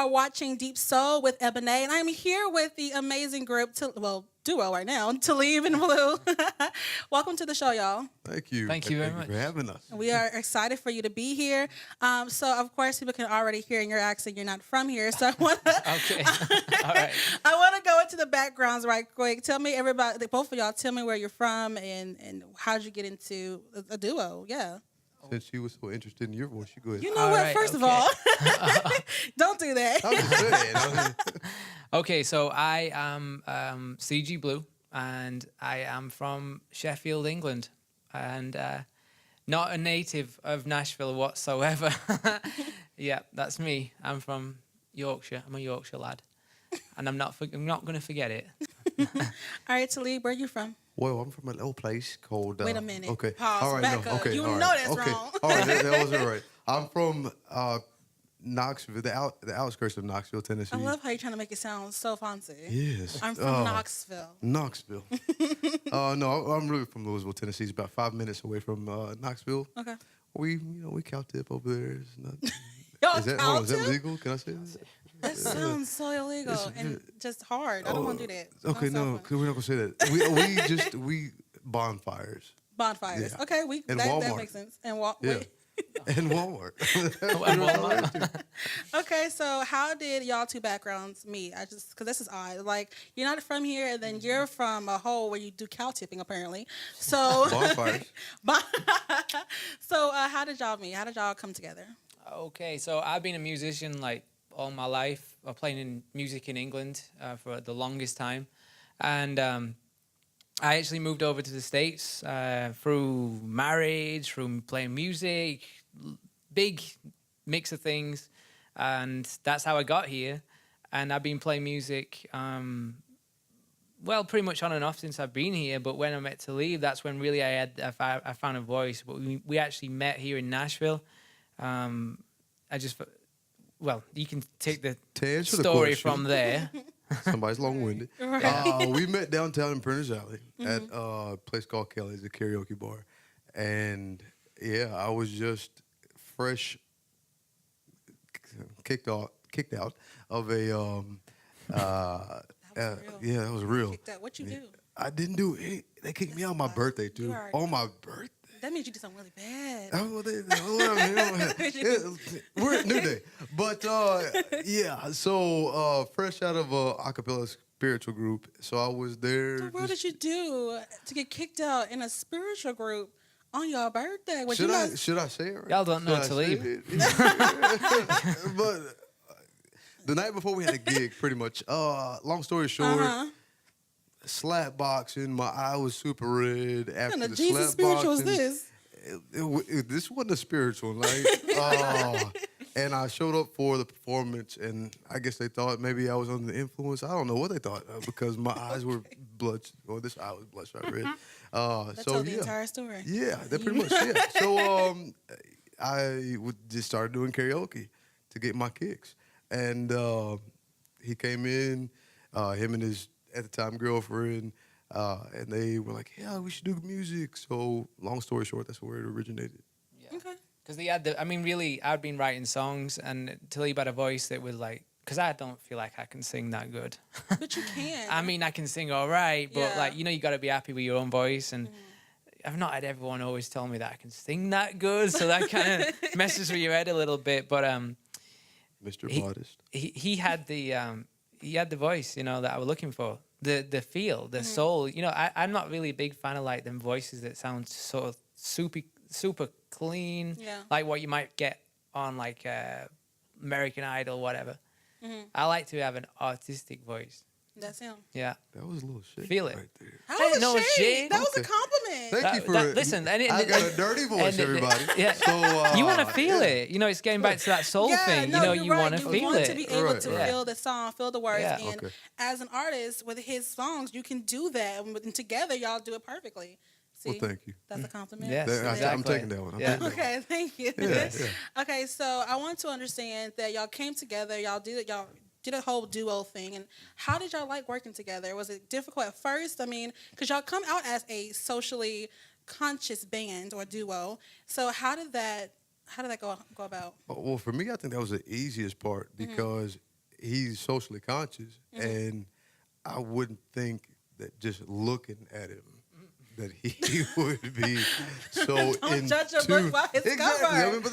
are watching Deep Soul with Ebony, and I'm here with the amazing group, duo right now, Talib and Blue. Welcome to the show, y'all. Thank you. Thank you very Thank much. you for having us. We are excited for you to be here. So, of course, people can already hear in your accent you're not from here. So, I want to Okay. All right. I want to go into the backgrounds right quick. Tell me, everybody, both of y'all, tell me where you're from and how'd you get into a duo? Yeah. Since she was so interested in your voice, you go ahead. You know All what? right, First of okay. all, don't do that. I'm just saying. Okay, so I am CG Blue, and I am from Sheffield, England, and not a native of Nashville whatsoever. Yeah, that's me. I'm from Yorkshire. I'm a Yorkshire lad, and I'm not going to forget it. All right, Talib, where are you from? Well, I'm from a little place called. Wait a minute. Okay. Pause. All right. Back No. up. Okay. You all know right. that's okay. wrong. All right. That wasn't right. I'm from Knoxville, the outskirts of Knoxville, Tennessee. I love how you're trying to make it sound so fancy. Yes. I'm from Knoxville. Knoxville. No, I'm really from Louisville, Tennessee. It's about 5 minutes away from Knoxville. Okay. We cow tip over there. It's not, Y'all is that cow-tip? legal? Can I say that? That sounds so illegal and just hard. I don't want to do that. Okay, Don't no, sound fun. 'cause we're not gonna say that. We bonfires. Bonfires. Yeah. Okay, And that Walmart. makes sense. And Yeah. And Walmart. Okay, so how did y'all two backgrounds meet? Because this is odd. Like, you're not from here, and then you're from a hole where you do cow tipping, apparently. So, Bonfires. so how did y'all meet? How did y'all come together? Okay, so I've been a musician like all my life. I'm playing in music in England for the longest time, and I actually moved over to the States through marriage, through playing music, big mix of things, and that's how I got here. And I've been playing music, well, pretty much on and off since I've been here. But when I met Talib, that's when really I found a voice. But we actually met here in Nashville. You can take the To answer the story question, from there. Somebody's long-winded. Right. We met downtown in Prentice Alley at a place called Kelly's, a karaoke bar. And, yeah, I was just fresh, kicked out of a, That was real. yeah, that was real. Kicked out. What you do? I didn't do it. They kicked me out on my birthday, too. You are- On my birthday. That means you did something really bad. We're at New Day. But, yeah, so fresh out of a acapella spiritual group. So I was there. So what did you do to get kicked out in a spiritual group on your birthday? Was Should you I not- should I say it right? Y'all don't know Should I Talib. say it? But the night before we had a gig, pretty much. Long story short, Uh-huh. slap boxing. My eye was super red after What kind the of Jesus slap spiritual is boxing. this? This wasn't a spiritual night. And I showed up for the performance, and I guess they thought maybe I was under the influence. I don't know what they thought because my eyes were this eye was bloodshot red. That So told the yeah, entire story. yeah, that pretty much yeah. So I just started doing karaoke to get my kicks, and he came in, him and his at the time girlfriend. And they were like, yeah, we should do music. So long story short, that's where it originated. Okay. Because really, I'd been writing songs, and Talib had a voice that was like, because I don't feel like I can sing that good. But you can. I mean, I can sing all right, but Yeah. you got to be happy with your own voice. And I've not had everyone always tell me that I can sing that good, so that kind of messes with your head a little bit. But Mr. He- Modest. he had the voice, that I was looking for. The feel, the soul. I'm not really a big fan of like them voices that sound sort of super clean, Yeah. like what you might get on like American Idol, whatever. I like to have an artistic voice. That's him. Yeah. That was a little shit. Feel it. right there. That Hey, was no a shade. shade. That was a Okay. compliment. Thank you for listen. I got a dirty voice, everybody. Yeah. So You want to feel it. It's getting back to that soul thing. No, You you're right. want to You feel want it. to be able Right, to right. feel the song, feel the words. Yeah. And Okay. as an artist with his songs, you can do that. And together, y'all do it perfectly. See, Well, thank you. that's a compliment. Yes, I'm exactly. taking that one. I'm Yeah. taking that one. Okay, thank you. Yeah, yeah. Okay, so I want to understand that y'all came together, y'all did a whole duo thing, and how did y'all like working together? Was it difficult at first? I mean, because y'all come out as a socially conscious band or duo, so how did that go about? Well, for me, I think that was the easiest part because he's socially conscious, and I wouldn't think that just looking at him that he would be so Don't judge a book by its exactly. cover. I mean, but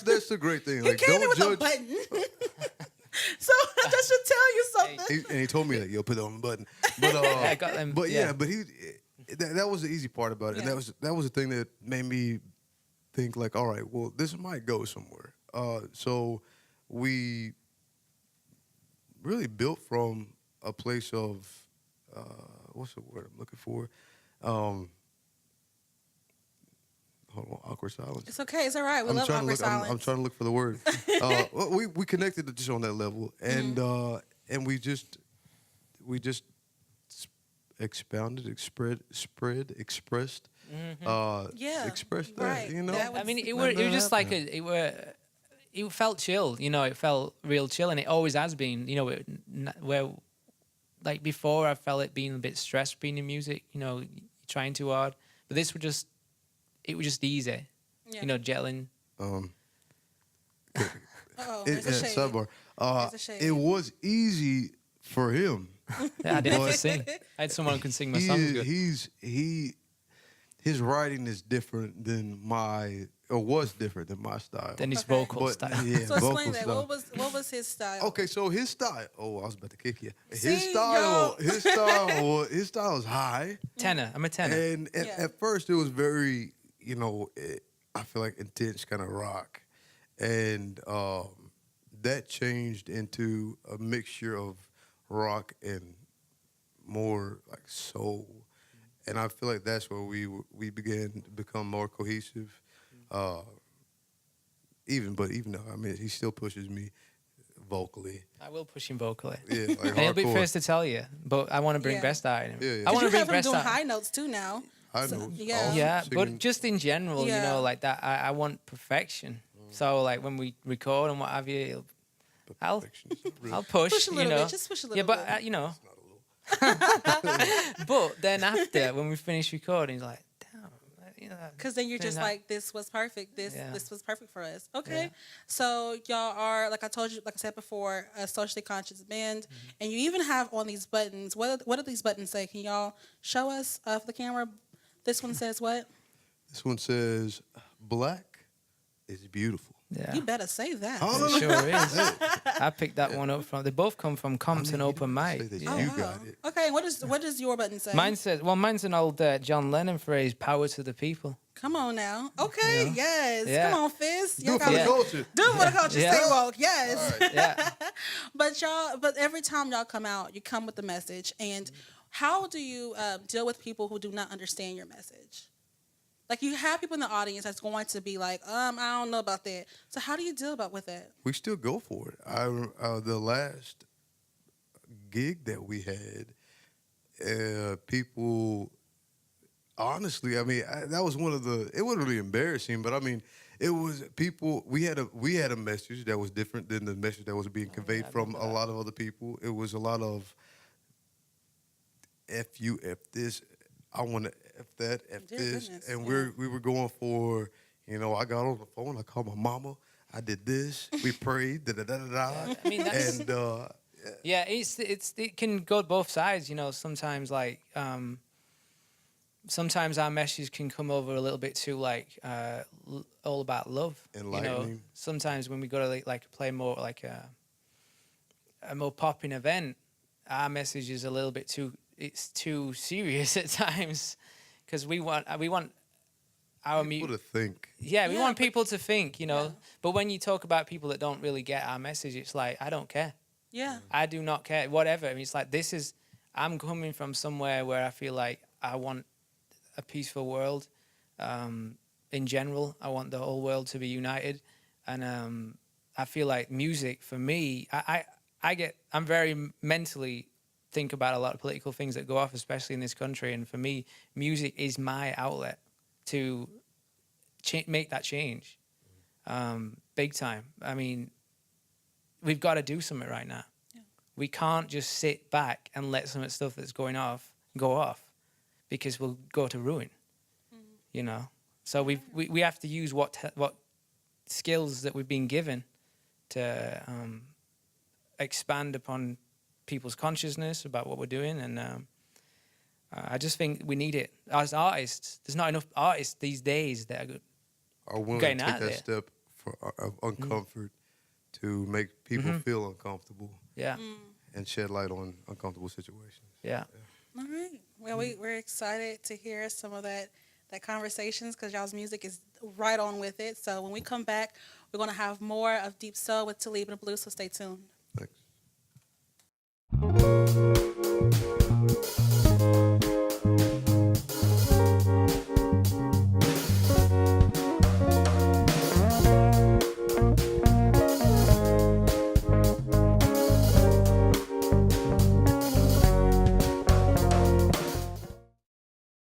that's the great thing. He Like, came in don't with a judge. button. So that should tell you something. And he told me that, yo, put it on the button. But I got them. but yeah, but that was the easy part about it, and Yeah. that was the thing that made me think like, all right, well, this might go somewhere. So we really built from a place of what's the word I'm looking for? Hold on, awkward silence. It's okay. It's all right. We I'm love trying to awkward look. silence. I'm trying to look for the word. Well, we connected just on that level, and we just expounded, expressed, Yeah, expressed right. that. You know, That I mean, it Let was that just like happen. it felt chill, you know. It felt real chill, and it always has been. You know, where like before, I felt it being a bit stressed being in music. You know, trying too hard, but this was just easy. Yeah. You know, gelling. Oh, It, there's a shade. sidebar. There's a shade. It was easy for him. I didn't have to But- sing. I had someone who can sing my He songs is- good. his writing is different than was different than my style. Then his Okay. vocal But style. yeah, So vocal explain that. style. What was his style? Okay, so his style. Oh, I was about to kick you. See, His style is high, Tenor. I'm a tenor. and Yeah. at first it was very, I feel like intense kind of rock, and that changed into a mixture of rock and more like soul, and I feel like that's where we began to become more cohesive. Even though I mean he still pushes me vocally. I will push him vocally. Yeah, like And he'll be hardcore. first to tell you, but I want to bring Yeah. best out in him. Yeah, yeah. I 'Cause want you to bring have him best doing out. high notes too now. I So, know. yeah. Awesome. Yeah, Singing. but just in general, you Yeah. know, like that, I want perfection. So like when we record and what have you, I'll Perfection is not real. I'll push, Push a you little know. bit. Just push a little yeah, but bit. you know, Not a little. but then after when we finish recording, it's like, damn, you know, Because then you're just Then I- like, this was perfect. This Yeah. this was perfect for us. Okay. Yeah. So y'all are, like I told you, like I said before, a socially conscious band. Mm-hmm. And you even have on these buttons. What do these buttons say? Can y'all show us for the camera? This one says what? This one says, "Black is beautiful." yeah. You better say that. Oh, It sure is. I picked that one up from. They both come from Compton Open Say Mic. that Yeah. you wow. got it. Okay. What does your button say? Mine's an old John Lennon phrase, "Power to the people." Come on now. Okay. Yeah. Yes. Yeah. Come on, Fizz. Do Y'all it for the gotta- culture. Do it for the culture. Yeah. Stay woke. Yes. All right. Yeah. But every time y'all come out, you come with a message. And how do you deal with people who do not understand your message? Like you have people in the audience that's going to be like, I don't know about that. So how do you deal with that? We still go for it. The last gig that we had, people. Honestly, I mean, that was one of the. It wasn't really embarrassing, but I mean, it was people. We had a message that was different than the message that was being conveyed I from remember a that. lot of other people. It was a lot of F you, F this. I want to F that, F Dear this, goodness, and yeah. we were going for. I got on the phone. I called my mama. I did this. We prayed. Da da da da da. I mean, that's, And yeah, it can go both sides. You know, sometimes like sometimes our message can come over a little bit too like all about love. You know, Enlightening. sometimes when we go to like play more like a more popping event, our message is a little bit too serious at times because we want our people to think. yeah, we Yeah, want but- people to think, you know. Yeah. But when you talk about people that don't really get our message, it's like I don't care. Yeah. I do not care. Whatever. I mean, it's like I'm coming from somewhere where I feel like I want a peaceful world. In general, I want the whole world to be united, and I feel like music for me, I'm very mentally think about a lot of political things that go off, especially in this country, and for me, music is my outlet to make that change, big time. I mean, we've got to do something right now. Yeah. We can't just sit back and let some of the stuff that's going off go off, because we'll go to ruin. You know, so we have to use what skills that we've been given to expand upon people's consciousness about what we're doing, and I just think we need it as artists. There's not enough artists these days that Are willing getting to take out that there. step of uncomfort to make people feel uncomfortable Yeah, and shed light on uncomfortable situations. yeah. All right. Well, we're excited to hear some of that conversations because y'all's music is right on with it. So when we come back, we're going to have more of Deep Soul with Talib and the Blues, so stay tuned. Thanks.